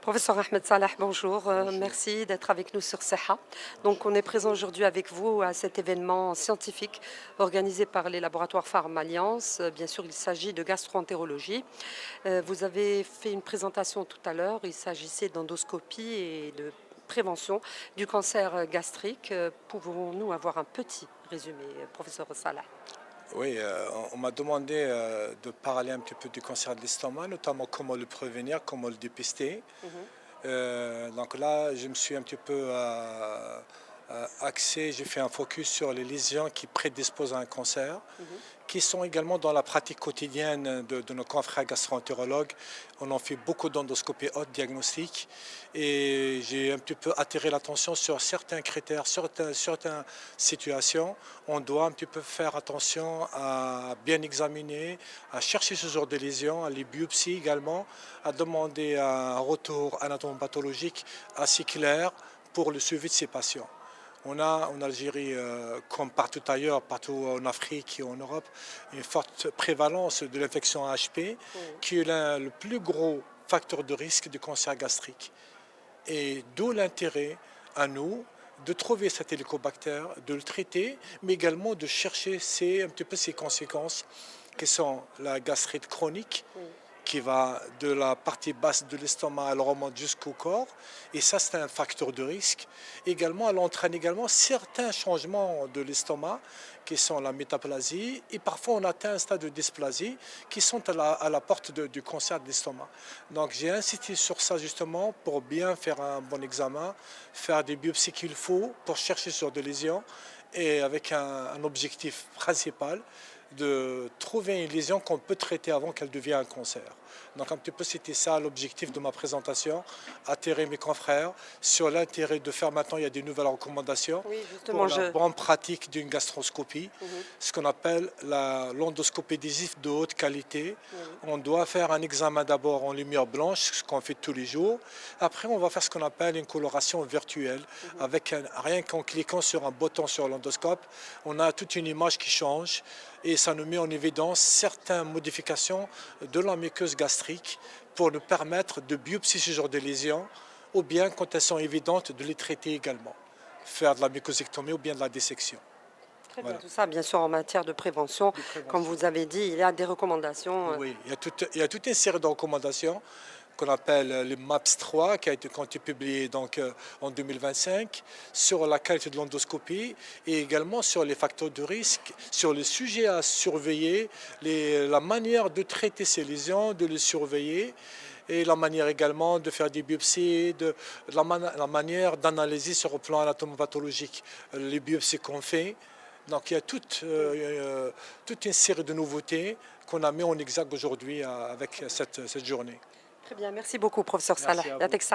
Professeur Ahmed Salah, bonjour. Bonjour. Merci d'être avec nous sur CEHA. Donc, on est présent aujourd'hui avec vous à cet événement scientifique organisé par les laboratoires Pharmalliance. Bien sûr, il s'agit de gastroentérologie. Vous avez fait une présentation tout à l'heure. Il s'agissait d'endoscopie et de prévention du cancer gastrique. Pouvons-nous avoir un petit résumé, professeur Salah? Oui, on m'a demandé de parler un petit peu du cancer de l'estomac, notamment comment le prévenir, comment le dépister. Mhm. Donc là, je me suis un petit peu axé, j'ai fait un focus sur les lésions qui prédisposent à un cancer, Mhm. qui sont également dans la pratique quotidienne de nos confrères gastroentérologues. On en fait beaucoup d'endoscopies haute diagnostic et j'ai un petit peu attiré l'attention sur certains critères, certaines situations. On doit un petit peu faire attention à bien examiner, à chercher ce genre de lésions, à les biopsies également, à demander un retour anatomopathologique assez clair pour le suivi de ces patients. On a en Algérie, comme partout ailleurs, partout en Afrique et en Europe, une forte prévalence de l'infection AHP, Mhm. qui est le plus gros facteur de risque du cancer gastrique. Et d'où l'intérêt à nous de trouver cet hélicobactère, de le traiter, mais également de chercher un petit peu ses conséquences, qui sont la gastrite chronique, Oui. qui va de la partie basse de l'estomac, elle remonte jusqu'au corps. Et ça, c'est un facteur de risque. Également, elle entraîne également certains changements de l'estomac, qui sont la métaplasie. Et parfois, on atteint un stade de dysplasie, qui sont à la porte du cancer de l'estomac. Donc, j'ai insisté sur ça justement pour bien faire un bon examen, faire des biopsies qu'il faut pour chercher sur des lésions. Et avec un objectif principal, de trouver une lésion qu'on peut traiter avant qu'elle devienne un cancer. Donc un petit peu c'était ça l'objectif de ma présentation, attirer mes confrères sur l'intérêt de faire maintenant, il y a des nouvelles recommandations Oui, pour justement, la bonne pratique d'une gastroscopie, Mhm. ce qu'on appelle l'endoscopie digestive de haute qualité. Oui. On doit faire un examen d'abord en lumière blanche, ce qu'on fait tous les jours. Après, on va faire ce qu'on appelle une coloration virtuelle, Mhm. avec rien qu'en cliquant sur un bouton sur l'endoscope, on a toute une image qui change et ça nous met en évidence certaines modifications de la muqueuse gastrique pour nous permettre de biopsier ce genre de lésions ou bien, quand elles sont évidentes, de les traiter également. Faire de la mucosectomie ou bien de la dissection. Très bien, Voilà, tout ça, bien sûr, en matière de prévention. de Comme prévention. vous avez dit, il y a des recommandations. Oui, il y a toute une série de recommandations qu'on appelle le MAPS 3, qui a été publié donc, en 2025, sur la qualité de l'endoscopie et également sur les facteurs de risque, sur les sujets à surveiller, la manière de traiter ces lésions, de les surveiller et la manière également de faire des biopsies, la manière d'analyser sur le plan anatomopathologique les biopsies qu'on fait. Donc il y a toute une série de nouveautés qu'on a mis en exergue aujourd'hui avec cette journée. Très bien, merci beaucoup, professeur Salah. Merci à vous.